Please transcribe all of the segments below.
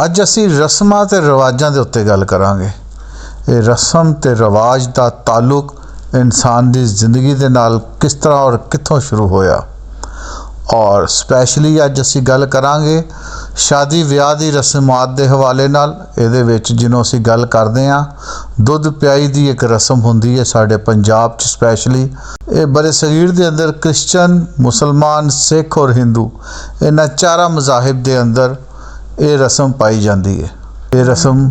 ਅੱਜ ਅਸੀਂ ਰਸਮਾਂ ਤੇ ਰਿਵਾਜਾਂ ਦੇ ਉੱਤੇ ਗੱਲ ਕਰਾਂਗੇ। ਇਹ ਰਸਮ ਤੇ ਰਿਵਾਜ ਦਾ ਤਾਲੁਕ ਇਨਸਾਨ ਦੀ ਜ਼ਿੰਦਗੀ ਦੇ ਨਾਲ ਕਿਸ ਤਰ੍ਹਾਂ ਔਰ ਕਿੱਥੋਂ ਸ਼ੁਰੂ ਹੋਇਆ। ਔਰ ਸਪੈਸ਼ਲੀ ਅੱਜ ਅਸੀਂ ਗੱਲ ਕਰਾਂਗੇ ਸ਼ਾਦੀ ਵਿਆਹ ਦੀ ਰਸਮਾਤ ਦੇ ਹਵਾਲੇ ਨਾਲ। ਇਹਦੇ ਵਿੱਚ ਜਿਹਨੂੰ ਅਸੀਂ ਗੱਲ ਕਰਦੇ ਹਾਂ, ਦੁੱਧ ਪਿਆਈ ਦੀ ਇੱਕ ਰਸਮ ਹੁੰਦੀ ਹੈ ਸਾਡੇ ਪੰਜਾਬ 'ਚ ਸਪੈਸ਼ਲੀ। ਇਹ ਬਰੇ ਸਗੀਰ ਦੇ ਅੰਦਰ ਕ੍ਰਿਸਚਨ, ਮੁਸਲਮਾਨ, ਸਿੱਖ ਔਰ ਹਿੰਦੂ ਇਹਨਾਂ ਚਾਰਾਂ ਮਜ਼ਾਹਿਬ ਦੇ ਅੰਦਰ ਇਹ ਰਸਮ ਪਾਈ ਜਾਂਦੀ ਹੈ। ਇਹ ਰਸਮ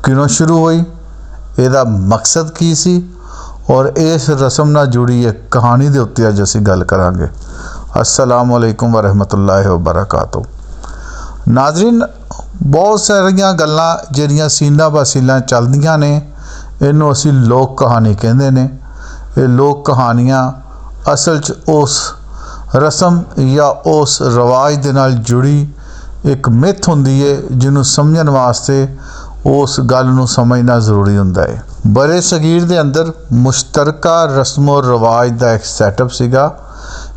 ਕਿਉਂ ਸ਼ੁਰੂ ਹੋਈ, ਇਹਦਾ ਮਕਸਦ ਕੀ ਸੀ ਔਰ ਇਸ ਰਸਮ ਨਾਲ ਜੁੜੀ ਇੱਕ ਕਹਾਣੀ ਦੇ ਉੱਤੇ ਅੱਜ ਅਸੀਂ ਗੱਲ ਕਰਾਂਗੇ। अस्सलामु अलैकुम वरहमतुल्लाहि वबरकातुहू। नाज़रीन, बहुत सारिया गल्लां ਜਿਹੜੀਆਂ सीना बसीला चलदियां ने, ਇਹਨੂੰ ਅਸੀਂ लोक कहानी कहते हैं। ये लोक कहानियां असल च उस रस्म या उस रिवाज दे नाल जुड़ी एक मिथ हुंदी है जिन्हों समझण वास्ते उस गल नूं समझना जरूरी हुंदा है। बड़े सगीर दे अंदर मुश्तरका रस्मो रिवाज का एक सैटअप सीगा।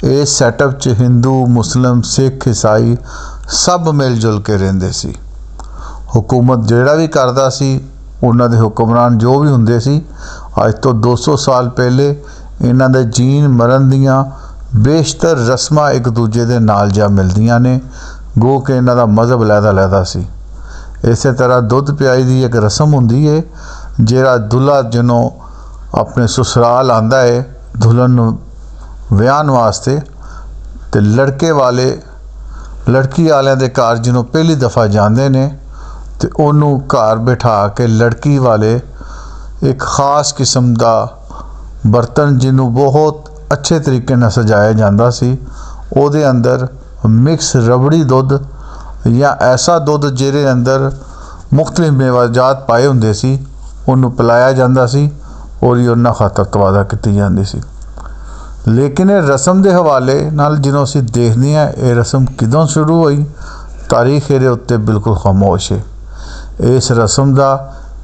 इस सैटअप च हिंदू, मुस्लिम, सिख, ईसाई सब मिल जुल के रहिंदे सी। हुकूमत जिहड़ा भी करदा सी, उन्हां दे हुक्मरान जो भी हुंदे सी, अज तो 200 साल पहले इन्हां दे जीन मरण दियां बेशतर रस्मां एक दूजे दे नाल जा मिलदियां ने, गो कि इन्हां दा मजहब लैदा सी। इस तरह दुध प्याई दी एक रस्म हुंदी है, जिहड़ा दुल्हा जनों अपने ससुराल आंदा है दुल्हन नूं ਵਿਆਹਣ वास्ते, तो लड़के वाले लड़की वाले दे घर जिन्हों पहली दफ़ा जाते हैं तो उन्होंने घर बिठा के लड़की वाले एक ख़ास किस्म का बर्तन जिन्हों बहुत अच्छे तरीके नाल सजाया जाता सी, उहदे अंदर मिक्स रबड़ी दुध या ऐसा दुध जिहदे अंदर मुख्तलिफ मेवाजात पाए हुंदे सी, उन्होंने पिलाया जाता सी और उन्हां खातर तवादा की जाती सी। लेकिन ये रस्म के हवाले नाल जिन्हों असीं देखते हैं ये रस्म किदों शुरू हुई, तारीख ये उत्ते बिल्कुल खामोश है। इस रस्म का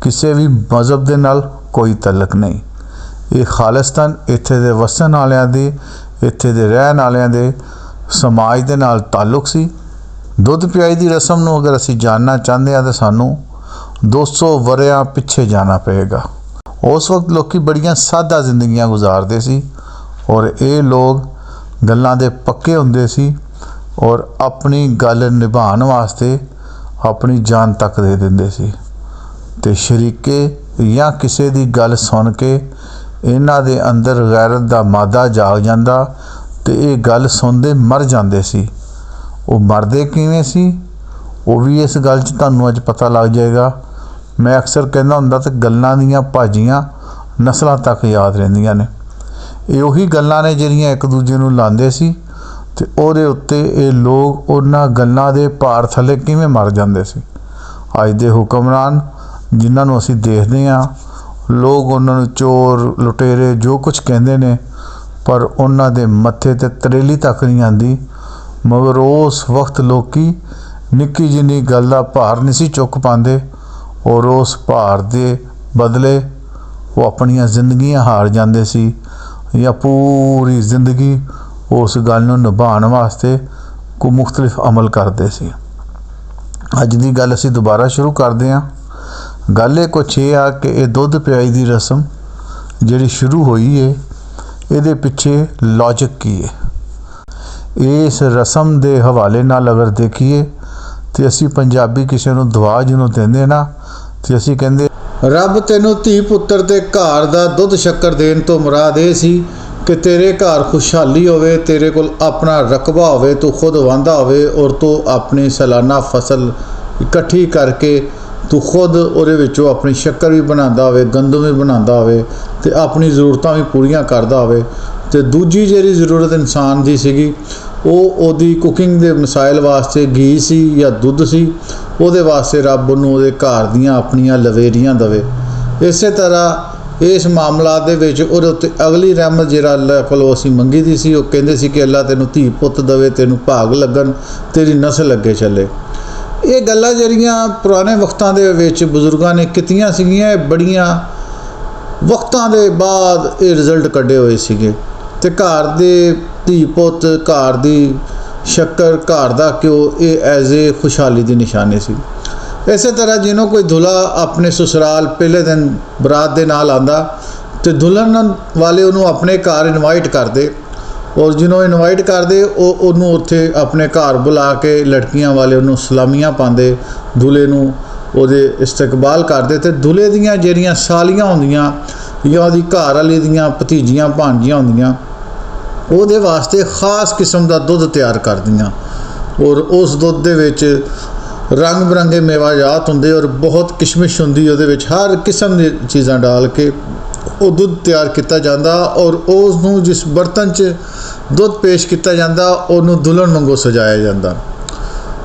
किसी भी मजहब के नाल कोई तलक नहीं। ये खालिस्तान इत्थे दे वसन वालियां दी, इत्थे दे रहन वालियां दे समाज दे नाल ताल्लुक सी। दुध प्याई दी रस्म नूं अगर असीं जानना चाहते हैं तो सानूं 200 वरियां पिछे जाना पेगा। उस वक्त लोग बड़ियां सादा जिंदगियां गुजारते सी और ये लोग गल्लां दे पक्के हुंदे सी और अपनी गल निभाण वास्ते अपनी जान तक दे दिंदे सी। ते शरीके या किसी दी गल सुन के इन्हां दे अंदर गैरत दा मादा जाग जांदा ते ये गल सुनदे मर जांदे सी। वो मरदे किवें सी, वो भी इस गल च तुहानूं अज पता लग जाएगा। मैं अक्सर कहना हुंदा ते गल्लां दीयां भाजियां नस्लां तक याद रहिंदियां ने। ये उही गल्लां ने जिहड़ियां एक दूजे नूं लांदे सी ते उहदे उत्ते ये लोग उन्हां गल्लां दे भार थल्ले किवें मर जांदे सी। अज दे हुक्मरान जिन्हां नूं असीं देखदे हां, लोग उन्हां नूं चोर लुटेरे जो कुछ कहंदे ने, पर उन्हां दे मत्थे ते तरेली तक नहीं आंदी। मगर उस वक्त लोकी निक्की जिन्नी गल दा भार नहीं सी चुक पांदे और उस भार दे बदले वो अपनियां जिंदगियां हार जांदे सी या पूरी जिंदगी उस गल नूं निभाण वास्ते कोई मुख्तलिफ अमल करते सी। अज दी गल असीं दोबारा शुरू करते हैं। गल ये कुछ ये आ कि ये दुध प्याई दी रस्म जिहड़ी शुरू हुई है, इहदे पिछे लॉजिक की है। इस रस्म के हवाले नाल अगर देखिए तो असीं पंजाबी किसी नूं दुआ जिन्हों देंदे ना, तो असीं कहंदे रब तैनूं धी पुत्तर दे घर दा दुध शक्कर देण तो मुराद ये सी कि तेरे घर खुशहाली होवे, तेरे कोल अपना रकबा होवे, तू खुद वांदा होवे और तू अपनी सालाना फसल इकट्ठी करके तू खुद उहदे विचों अपनी शक्कर भी बनांदा होवे, गंदम भी बनांदा होवे ते अपनी जरूरतां भी पूरीआं करदा होवे। ते दूजी जिहड़ी जरूरत इंसान दी सीगी ओहदी कुकिंग दे मसाइल वास्ते घी सी या दुध सी, ਉਹਦੇ वास्ते रब नूं ਉਹਦੇ घर दीयां अपनियां लवेरियां दवे। इस तरह इस मामला दे विच ਉਹਦੇ उत्ते अगली रहमत जिहड़ा अल्लाह कोलों असीं मंगी दी सी, ਉਹ ਕਹਿੰਦੇ ਸੀ कि अल्लाह तैनूं धी पुੱਤ दवे, तैनूं भाग लगन, तेरी नस्ल अगे चले। ये गल्लां ਜਿਹੜੀਆਂ पुराने वक्तां दे विच बजुर्गां ने कीतियां सीगीਆਂ, बड़ियां वक्तां दे बाद ये रिजल्ट कड्ढे होए सीगे। ते घर दे धी पुੱਤ, घर दी शक्कर, घर का घ्यो, ये एज ए खुशहाली की निशानी सी। इस तरह जिन्हों कोई दूल्हा अपने ससुराल पहले दिन बरात के नाल आंदा तो दुल्हन वाले उन्होंने अपने घर इनवाइट करते और जिन्हों इनवाइट करते उन्होंने उत्थे अपने घर बुला के लड़कियां वाले उन्होंने सलामियां पाते, दूल्हे नूं ਉਹਦੇ इस्तकबाल करते तो दूल्हे दीयां ਜਿਹੜੀਆਂ ਸਾਲੀਆਂ ਹੁੰਦੀਆਂ ਜਾਂ ਉਹਦੀ ਘਰ ਵਾਲੀ ਦੀਆਂ ਭਤੀਜੀਆਂ ਭਾਣਜੀਆਂ ਹੁੰਦੀਆਂ ਉਹਦੇ ਵਾਸਤੇ ਖਾਸ ਕਿਸਮ ਦਾ ਦੁੱਧ ਤਿਆਰ ਕਰਦੀਆਂ और उस दुध दे विच रंग बिरंगे मेवाजात होंदे और बहुत किशमिश होंदी ਉਹਦੇ ਵਿੱਚ हर किस्म दी चीज़ां डाल के वो दुध तैयार किया जाता और उसनूं जिस बर्तन च दुध पेश किया जाता उन्होंने दुल्हन वांगू सजाया जाता।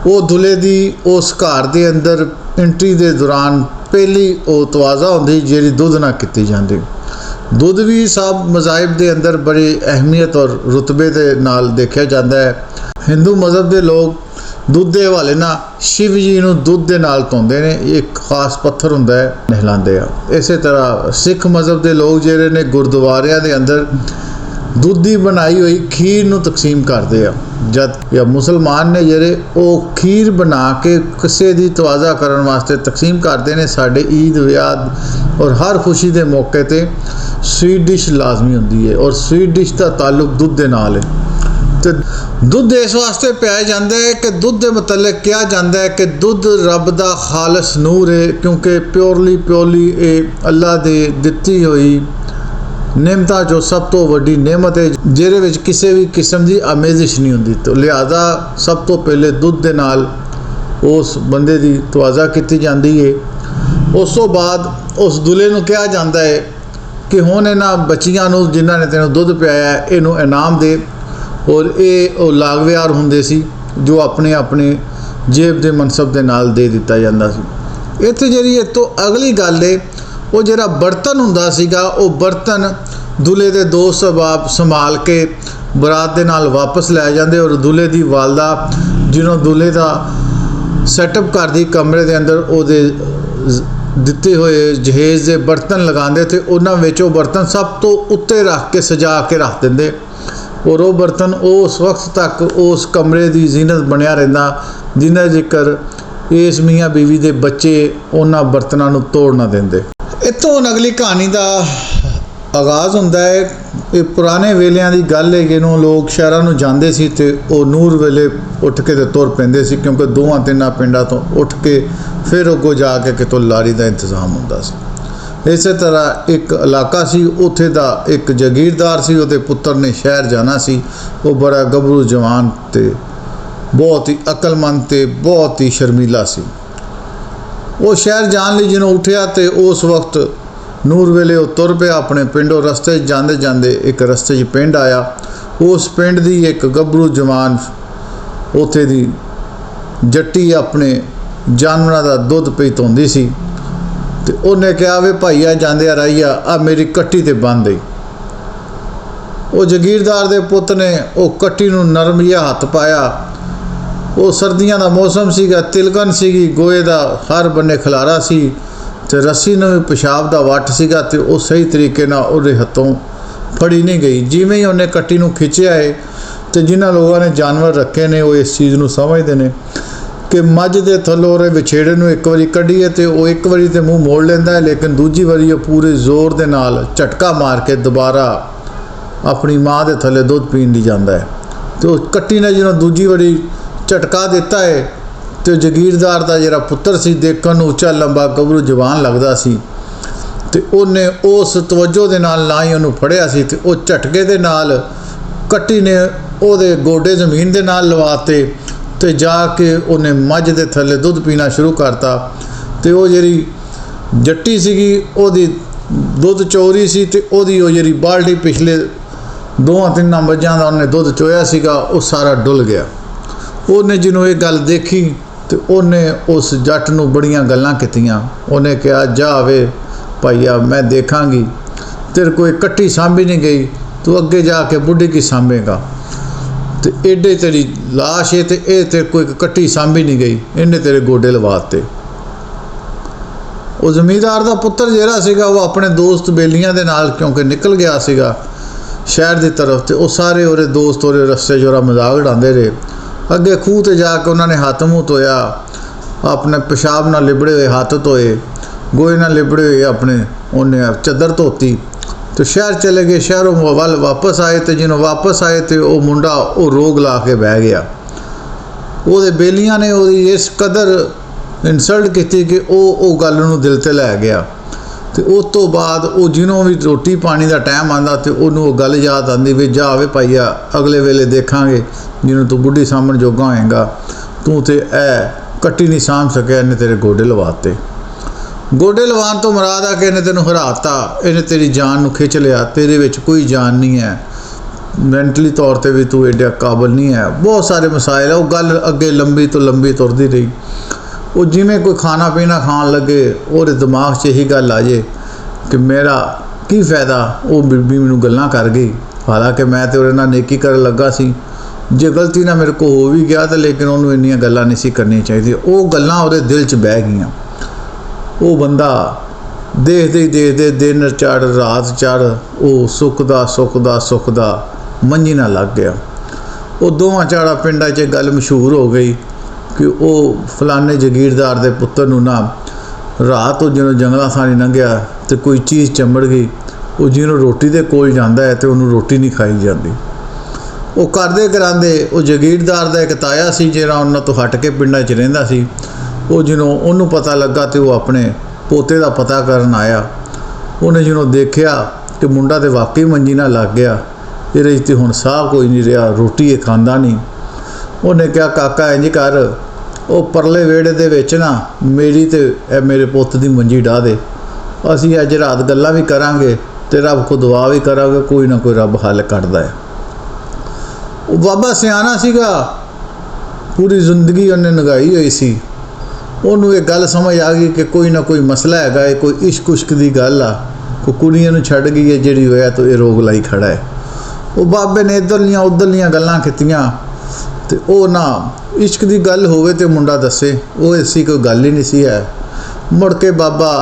वो दुल्हे दी उस घर दे अंदर एंट्री दे दौरान पहली वो तवाज़ा होंदी जिहड़ी दुध ना की जाती। दुध भी सब मज़ाहिब के अंदर बड़ी अहमियत और रुतबे के नाल देखा जाता है। हिंदू मज़हब के लोग दुध के हवाले ना शिव जी नूं दुध के नाल धोंदे ने, एक खास पत्थर हुंदा है नहलांदे आ। इस तरह सिख मज़हब के लोग जिहड़े ने गुरुद्वारियां दे अंदर दुध की बनाई हुई खीर नूं तकसीम करते हैं। जद या मुसलमान ने जिहड़े वो खीर बना के किसी की तवाज़ा करन वास्ते तकसीम करते हैं। साडे ईद वियाह और हर खुशी के मौके ते स्वीट डिश लाजमी होंदी है और स्वीट डिश का ताल्लुक दुध के नाल है। तो दुध इस वास्ते पिया जाता है कि दुध के मतलब कहा जाता है कि दुध रब का खालस नूर है, क्योंकि प्योरली ये अल्लाह दे दिती हुई नेमत जो सब तो वड्डी नेमत है जिहदे विच किसी भी किस्म की आमेजिश नहीं होंदी। तो लिहाजा सब तो पहले दुध के नाल उस बंदे की तवाज़ा की जाती है। उस तो बाद उस दुल्हे नूं कहा जाता है कि हुण इन्हां बच्चियां नूं जिन्हां ने तैनूं दुध पियाया इहनूं इनाम दे। और ये लागवियार होंदे सी जो अपने अपने जेब के मनसब के नाल दे दिता जाता सी। इत्थे जिहड़ी इस तो अगली गल है वो जिहड़ा बर्तन हुंदा सीगा वो बर्तन दूल्हे के दोस्त अहबाब संभाल के बरात के नाल वापस लै जाते और दूल्हे की वालदा जिन्हों दूल्हे का सैटअप करदी कमरे के अंदर उहदे दिते हुए जहेज के बर्तन लगाते थे। उन्हां विच वो बर्तन सब तो उत्ते रख के सजा के रख देंदे और वो बर्तन उस वक्त तक उस कमरे की जीनत बनया रहिंदा जिन्ना जिक्र इस मियाँ बीवी के बच्चे उन्हां बर्तनों नूं तोड़ ना देंदे। इत्थों अगली कहानी का आगाज़ होंदा है। ये पुराने वेलियां दी गल है कि लोग शहरां नूं जांदे सी ते वो नूर वेले उठ के ते तुर पैंदे सी, क्योंकि 2-3 पिंडां तो उठ के फिर अगों जाके कितों लारी का इंतजाम हुंदा सी। इस तरह एक इलाका सी, उत्थे दा एक जगीरदार सी, उहदे पुत्र ने शहर जाना सी। वो बड़ा गभरू जवान ते बहुत ही अकलमंद ते बहुत ही शर्मीला सी। वो शहर जान लई जिन्हों उठिया तो उस वक्त नूर वेले वो तुर पिया अपने पिंडों। रस्ते जांदे जांदे एक रस्ते च पिंड आया। उस पिंड दी एक गभरू जवान उत्थे दी जट्टी अपने जानवरां दा दुध पई धोंदी सी ते उन्हें कहा वे भाईया जांदे राइया आ मेरी कट्टी ते बंद गई। वो जगीरदार दे पुत ने वो कट्टी नूं नरम जिहा हत्थ पाया। वो सर्दियां दा मौसम सीगा, तिलकन सीगी, गोए दा हर बन्ने खलारा सी ते रस्सी नूं भी पेशाब दा वट सीगा ते वो सही तरीके नाल उहदे हत्थों फड़ी नहीं गई। जिवें ही उन्हें कट्टी नूं खिंचिया है तो जिन्हां लोगों ने जानवर रखे ने वो इस चीज़ नूं समझदे ने कि मझ के थल्लों विछेड़े नूं एक बारी कढ़ीए तो वो एक बारी तो मूँह मोड़ लेंदा है, लेकिन दूजी बारी पूरे जोर के नाल झटका मार के दोबारा अपनी माँ के थले दुध पीन दी जाता है। तो कट्टी ने जो दूजी बारी झटका दिता है तो जगीरदार का जिहड़ा पुत्र सी देखण नूं उच्चा लंबा गभरू जवान लगदा सी ते उन्हें उस तवज्जो दे नाल ना ही उन्होंने फड़िया सी ते वो झटके दे नाल कट्टी ने उहदे गोडे जमीन दे नाल लवाते तो जाके उन्हें मझ के थले दुध पीना शुरू करता। तो वो जी जट्टी सीगी ओदी दुध चोरी सी ते ओदी वो जी बाल्टी पिछले 2-3 मझां का उन्हें दुध चोया सीगा वो सारा डुल गया। उन्हें जिन्हों ये गल देखी तो उन्हें उस जट नूं बड़ियां गल्लां कीतियां। उन्हें कहा जा वे भाईया मैं देखांगी, तेरे कोई कट्टी सांभी नहीं गई, तू अगे जाके बुढ़ी की सांभेगा। तो एडे तेरी लाश है तो ये तेरे कोई कट्टी सांभी नहीं गई, इन्हें तेरे गोडे लवाते। वो जमींदार का पुत्र जिहड़ा सीगा वो अपने दोस्त बेलियां दे नाल क्योंकि निकल गया सीगा शहर की तरफ, तो वो सारे उहदे दोस्त उहदे रस्ते जोरा मजाक उड़ाते रहे। अगे खूह ते जाके उन्होंने हाथ मूँह धोया अपने पेशाब नाल लिबड़े हुए हाथ धोए, गोए नाल लिबड़े हुए अपने उन्हें चादर धोती तो शहर चले गए। शहरों वाल वापस आए तो जिन्हों वापस आए तो वह मुंडा वो रोग ला के बह गया। वो बेलियां ने वो इस कदर इंसल्ट की कि वो गल नूं दिल ते लै गया। तो उस तो बाद वो जिन्हों भी रोटी पानी का टाइम आंदा तो उन्होंने गल याद आती भी जा वे भाईया अगले वेले देखांगे जिन्हों तू बुढ़ी सामण जोगा होएगा, तू तो कट्टी नहीं सामभ सकिया, इन्हें तेरे गोडे लवाते। गोडे लवान तो मुराद आ कि इन्हें तेन हराता, इन्हें तेरी जान नूं खिंच लिया, तेरे विच कोई जान नहीं है, मैंटली तौर पर भी तू एडा काबल नहीं है। बहुत सारे मसाइल है। वो गल अगे लंबी तो लंबी तुरती रही। वो जिमें कोई खाना पीना खान लगे और दिमाग 'च यही गल आ जाए कि मेरा की फायदा, वो बीबी मैनू गल्लां कर गई, हालांकि मैं तो उहदे नाल नेकी कर लगा सी, जे गलती ना मेरे को हो भी गया तो लेकिन उन्होंने इन्नियां गल्लां नहीं सी करनी चाहिए। वो गल्लां उहदे दिल 'च बह गईयां। वो बंदा देखते ही देखते दिन चढ़ रात चढ़ वो सुखदा मंजी ना लग गया। वो दोवां चाड़ा पिंडां 'च गल मशहूर हो गई कि वो फलाने जगीरदार दे पुत्तर नूं ना रात जो जंगलों सारी लंघिया तो कोई चीज़ चंबड़ गई। वो जिन्हों रोटी दे कोल जांदा है तो उन्होंने रोटी नहीं खाई जाती। वो करदे करांदे वो जगीरदार दा एक ताया सी जिहड़ा उन्हां तो हट के पिंडां 'च रहिंदा सी। वो जिन्हों उन्होंने पता लगा तो वो अपने पोते का पता करन आया। उन्हें जिन्हों देखा कि मुंडा तो वाकई मंजी ना लग गया, ये तो हुण साह कोई नहीं रहा, रोटी ये खांदा नहीं। उन्हें कहा काका इंज कर, वो परले वेड़े दे विच ना मेरी ते मेरे पुत दी मंजी डाह दे, असीं अज रात गल्लां भी करांगे ते रब को दुआ भी करांगे, कोई ना कोई रब हल कढदा है। वो बाबा सियाना सीगा, पूरी जिंदगी उन्हें नगाई हुई सी। उन्होंने एक गल समझ आ गई कि कोई ना कोई मसला है, कोई इश्क उश्क की गल आ, कोई कुड़ियां नूं छड्ड गई है जिहड़ी होया तो ये रोग लाई खड़ा है। वो बाबे ने इधरलियां उधरलियां गल्लां कीतियां तो वो ना इश्क की गल होवे तो मुंडा दसे, वो ऐसी कोई गल ही नहीं सी है। मुड़ के बाबा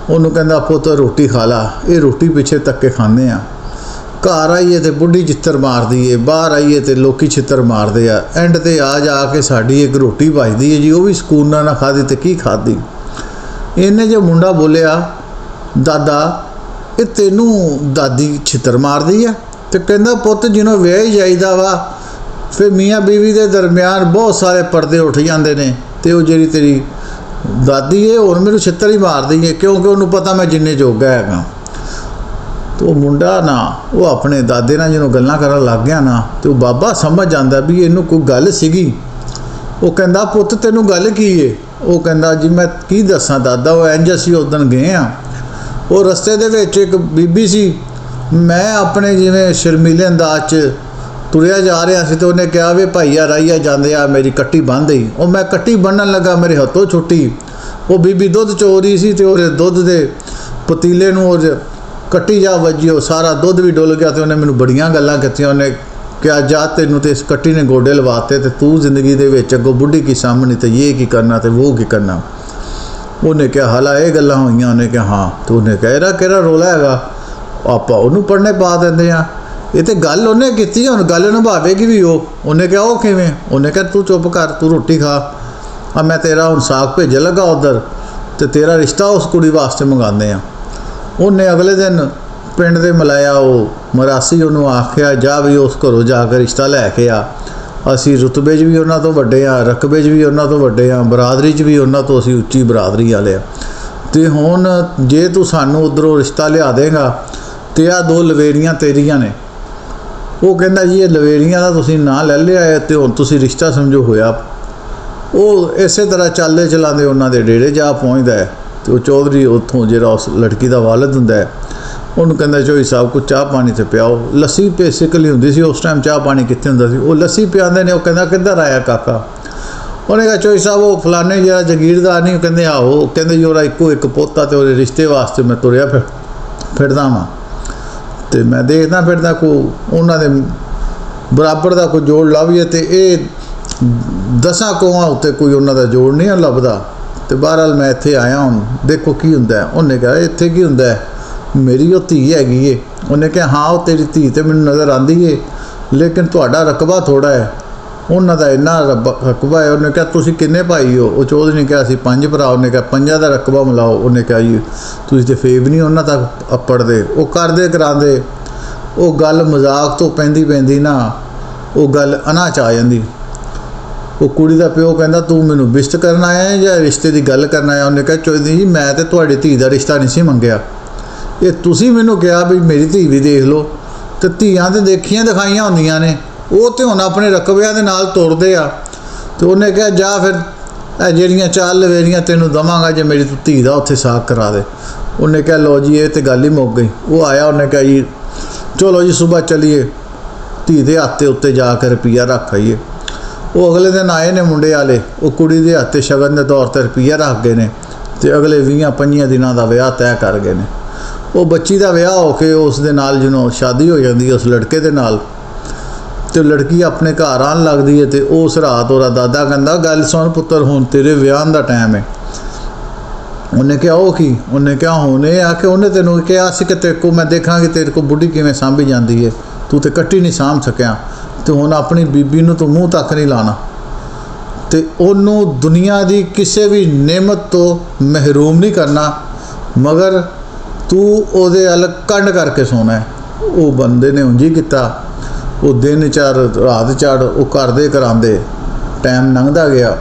उन्होंने कहंदा पुत्त रोटी खा ला, ये रोटी पिछे धक्के खाने आ, घर आईए तो बुढ़ी चित्तर मारदी है, बाहर आईए तो लोग छित्तर मारते आ, एंड ते आ जाके साड़ी एक रोटी बचती है जी, वो भी सकून ना खाधी तो की खाधी। इन्हें जो मुंडा बोलिया दादा ये तेनू दादी छित्तर मारदी है, तो कहंदा पुत्त जिन्हों विआह जाईदा वा फिर मियाँ बीवी के दरम्यान बहुत सारे पर्दे उठ जाते हैं, तो जी तेरी दादी है और मेरे छित्तर ही मारदी है, क्योंकि उन्होंने पता मैं जिन्ने जोगा है। तो मुंडा ना वो अपने दादे नाल जो गल्लां करन लग गया ना, तो बाबा समझ आंदा भी इनू कोई गल सीगी। वो कहंदा पुत्त तेनू गल की है? वो कहंदा जी मैं की दसां दादा, वो इंज असीं उदण गए आ, वो रस्ते दे विच एक बीबी सी, मैं अपने जिवें शर्मीले अंदाज च तुरिया जा रहा सी तो उन्हें कहा वे भाईया राईया जांदे आ मेरी कट्टी बंद ही। और मैं कट्टी बन्नन लगा, मेरे हथों छुट्टी, वो बीबी दुध चो रही सी तो दुध दे पतीले नूं कट्टी जा वजी, वो सारा दुध भी डुल गया। तो उन्हें मैनूं बड़ियां गल्लां कीतियां। उन्हें क्या जा तेनू तो इस कट्टी ने गोडे लवाते तो तू जिंदगी दे विच अगों बुढ़ी की सामने तो ये की करना तो वो की करना। उन्हें क्या हाला ये गल्लां होईयां? उन्हें क्या हाँ। तो उन्हें कहा इहदा किहड़ा रौला हैगा, आपां उहनूं पढ़ने पा दिंदे आ, ये तो गल उन्हें की हुण गल निभावेगी भी। उन्हें क्या वो किवें? उन्हें क्या तू चुप कर, तू रोटी खा, आ मैं तेरा हुण साग भेजन लगा उधर तो तेरा रिश्ता उस कुड़ी वास्ते मंगाने आ। उन्हें अगले दिन पिंड दे मिलाया, वो मरासी उन्होंने आख्या जा भी उस घरों जाकर रिश्ता लैके आ, असी रुतबे 'च भी उन्हां तो वड्डे आ, रकबे 'च भी उन्हां तो वड्डे आ, बरादरी 'च भी उन्हां तो असी उच्ची बरादरी वाले आ, ते हुण जे तू सानू उधरों रिश्ता लिया देगा तो आ दो लवेरियां तेरियां ने। वो कहंदा जी ये लवेरियां दा तुसीं नां ले लिया है तो हुण तुसीं रिश्ता समझो होया। वो इस तरह चलदे चलांदे उन्हां दे डेरे जा पहुँचदा है। तो चौधरी उत्थों जिहड़ा उस लड़की का वालिद हुंदा है उन्होंने कहंदा चौधरी साहब को चाह पानी तो पियाओ। लस्सी बेसिकली हुंदी सी उस टाइम, चाह पानी कित्थे हुंदा सी, वो लस्सी पियाते ने। वो कहंदा किधर आया काका? उन्हें कहा चौधरी साहब वो फलाने जिहड़ा जगीरदार नहीं, कहंदे आहो, कहंदे जी ओहदा इक्को एक पोता तो ਉਹਦੇ रिश्ते वास्ते मैं तुरिया फिरदा वां तो मैं देखदा फिरदा को उन्हां दे बराबर का कोई जोड़ लभे तो ये 10 कोहां उत्ते कोई उन्हां दा जोड़ नहीं लभदा। तो बहरहाल मैं इत्थे आया, हुण देखो की हुंदा है। उन्हें कहा इत्थे की हुंदा है? मेरी वो धी हैगी है। उन्हें कहा हाँ वो तेरी धी तो मैनूं नज़र आती है, लेकिन तुहाडा रकबा थोड़ा है, ਉਹਨਾਂ ਦਾ ਇੰਨਾ ਰਕਬਾ ਹੈ। ਉਹਨੇ ਕਿਹਾ ਤੁਸੀਂ ਕਿੰਨੇ ਭਾਈ ਹੋ? ਉਹ ਚੌਧਰੀ ਨੇ ਕਿਹਾ ਅਸੀਂ 5 ਭਰਾ। ਉਹਨੇ ਕਿਹਾ 5 ਦਾ ਰਕਬਾ ਮਿਲਾਓ। ਉਹਨੇ ਕਿਹਾ ਜੀ ਤੁਸੀਂ ਤੇ ਫੇਬ ਨਹੀਂ ਉਹਨਾਂ ਤੱਕ ਅੱਪੜਦੇ। ਉਹ ਕਰਦੇ ਕਰਾਂਦੇ ਉਹ ਗੱਲ ਮਜ਼ਾਕ ਤੋਂ ਪੈਂਦੀ ਨਾ ਉਹ ਗੱਲ ਅਨਾ 'ਚ ਆ ਜਾਂਦੀ। ਉਹ ਕੁੜੀ ਦਾ ਪਿਓ ਕਹਿੰਦਾ ਤੂੰ ਮੈਨੂੰ ਬਿਸਤ ਕਰਨ ਆਇਆ ਜਾਂ ਰਿਸ਼ਤੇ ਦੀ ਗੱਲ ਕਰਨ ਆਇਆ? ਉਹਨੇ ਕਿਹਾ ਚੌਧਰੀ ਜੀ ਮੈਂ ਤਾਂ ਤੁਹਾਡੀ ਧੀ ਦਾ ਰਿਸ਼ਤਾ ਨਹੀਂ ਸੀ ਮੰਗਿਆ, ਇਹ ਤੁਸੀਂ ਮੈਨੂੰ ਕਿਹਾ ਵੀ ਮੇਰੀ ਧੀ ਵੀ ਦੇਖ ਲਓ। ਅਤੇ ਧੀਆਂ ਤਾਂ ਦੇਖੀਆਂ ਦਿਖਾਈਆਂ ਹੁੰਦੀਆਂ ਨੇ, ਉਹ ਤਾਂ ਹੁਣ ਆਪਣੇ ਰਕਬਿਆਂ ਦੇ ਨਾਲ ਤੁਰਦੇ ਆ। ਅਤੇ ਉਹਨੇ ਕਿਹਾ ਜਾ ਫਿਰ ਇਹ ਜਿਹੜੀਆਂ 4 ਲਵੇਰੀਆਂ ਤੈਨੂੰ ਦੇਵਾਂਗਾ ਜੇ ਮੇਰੀ ਤੂੰ ਧੀ ਦਾ ਉੱਥੇ ਸਾਕ ਕਰਾ ਦੇ। ਉਹਨੇ ਕਿਹਾ ਲਓ ਜੀ ਇਹ ਤਾਂ ਗੱਲ ਹੀ ਮੁੱਕ ਗਈ। ਉਹ ਆਇਆ, ਉਹਨੇ ਕਿਹਾ ਜੀ ਚਲੋ ਜੀ ਸੁਬਾਹ ਚਲੀਏ ਧੀ ਦੇ ਹੱਥ ਦੇ ਉੱਤੇ ਜਾ ਕੇ ਰੁਪਈਆ ਰੱਖ ਆਈਏ। ਉਹ ਅਗਲੇ ਦਿਨ ਆਏ ਨੇ ਮੁੰਡੇ ਵਾਲੇ, ਉਹ ਕੁੜੀ ਦੇ ਹੱਥ 'ਤੇ ਸ਼ਗਨ ਦੇ ਤੌਰ 'ਤੇ ਰੁਪਈਆ ਰੱਖ ਗਏ ਨੇ ਅਤੇ ਅਗਲੇ 20-25 ਦਿਨਾਂ ਦਾ ਵਿਆਹ ਤੈਅ ਕਰ ਗਏ ਨੇ। ਉਹ ਬੱਚੀ ਦਾ ਵਿਆਹ ਹੋ ਕੇ ਉਸ ਦੇ ਨਾਲ ਜਦੋਂ ਸ਼ਾਦੀ ਹੋ ਜਾਂਦੀ ਹੈ ਉਸ ਲੜਕੇ ਦੇ ਨਾਲ, ਅਤੇ ਲੜਕੀ ਆਪਣੇ ਘਰ ਆਉਣ ਲੱਗਦੀ ਹੈ। ਅਤੇ ਉਸ ਰਾਤ ਉਹਦਾ ਦਾਦਾ ਕਹਿੰਦਾ ਗੱਲ ਸੁਣ ਪੁੱਤਰ ਹੁਣ ਤੇਰੇ ਵਿਆਹ ਦਾ ਟਾਈਮ ਹੈ। ਉਹਨੇ ਕਿਹਾ ਉਹ ਕੀ? ਉਹਨੇ ਕਿਹਾ ਹੁਣ ਇਹ ਆ ਕਿ ਉਹਨੇ ਤੈਨੂੰ ਕਿਹਾ ਸੀ ਕਿ ਤੇਰੇ ਕੋਲ ਮੈਂ ਦੇਖਾਂਗੀ ਤੇਰੇ ਕੋਲ ਬੁੱਢੀ ਕਿਵੇਂ ਸਾਂਭੀ ਜਾਂਦੀ ਹੈ, ਤੂੰ ਤਾਂ ਕੱਟੀ ਨਹੀਂ ਸਾਂਭ ਸਕਿਆ ਅਤੇ ਹੁਣ ਆਪਣੀ ਬੀਬੀ ਨੂੰ ਤੂੰ ਮੂੰਹ ਤੱਕ ਨਹੀਂ ਲਾਉਣਾ ਅਤੇ ਉਹਨੂੰ ਦੁਨੀਆ ਦੀ ਕਿਸੇ ਵੀ ਨਿਅਮਤ ਤੋਂ ਮਹਿਰੂਮ ਨਹੀਂ ਕਰਨਾ, ਮਗਰ ਤੂੰ ਉਹਦੇ ਵੱਲ ਕੰਡ ਕਰਕੇ ਸੋਣਾ। ਉਹ ਬੰਦੇ ਨੇ ਉਂਝ ਹੀ ਕੀਤਾ। ਉਹ ਦਿਨ ਚੜ ਰਾਤ ਚੜ ਉਹ ਕਰਦੇ ਕਰਾਂਦੇ ਟਾਈਮ ਲੰਘਦਾ ਗਿਆ।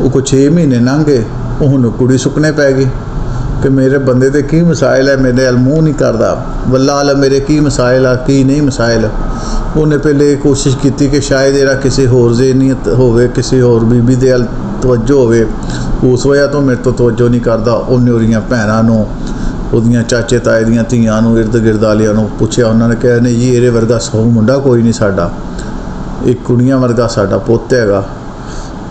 ਉਹ ਕੁਛ 6 ਮਹੀਨੇ ਲੰਘ ਗਏ। ਉਹ ਹੁਣ ਕੁੜੀ ਸੁੱਕਣੇ ਪੈ ਗਈ ਕਿ ਮੇਰੇ ਬੰਦੇ 'ਤੇ ਕੀ ਮਸਾਇਲ ਹੈ, ਮੇਰੇ ਵੱਲ ਮੂੰਹ ਨਹੀਂ ਕਰਦਾ, ਵੱਲਾ ਵਾਲਾ ਮੇਰੇ ਕੀ ਮਸਾਇਲ ਆ ਕੀ ਨਹੀਂ ਮਸਾਇਲ। ਉਹਨੇ ਪਹਿਲੇ ਕੋਸ਼ਿਸ਼ ਕੀਤੀ ਕਿ ਸ਼ਾਇਦ ਇਹਦਾ ਕਿਸੇ ਹੋਰ ਜ਼ਹਿਨੀਅਤ ਹੋਵੇ, ਕਿਸੇ ਹੋਰ ਬੀਬੀ ਦੇ ਵੱਲ ਤਵੱਜੋ ਹੋਵੇ, ਉਸ ਵਜ੍ਹਾ ਤੋਂ ਮੇਰੇ ਤੋਂ ਤਵੱਜੋ ਨਹੀਂ ਕਰਦਾ। ਉਹਨੇ ਉਹਦੀਆਂ ਭੈਣਾਂ ਨੂੰ, ਉਹਦੀਆਂ ਚਾਚੇ ਤਾਏ ਦੀਆਂ ਧੀਆਂ ਨੂੰ, ਇਰਦ ਗਿਰਦ ਵਾਲਿਆਂ ਨੂੰ ਪੁੱਛਿਆ। ਉਹਨਾਂ ਨੇ ਕਿਹਾ ਨਹੀਂ ਜੀ ਇਹਦੇ ਵਰਗਾ 100 ਮੁੰਡਾ ਕੋਈ ਨਹੀਂ ਸਾਡਾ, ਇਹ ਕੁੜੀਆਂ ਵਰਗਾ ਸਾਡਾ ਪੁੱਤ ਹੈਗਾ।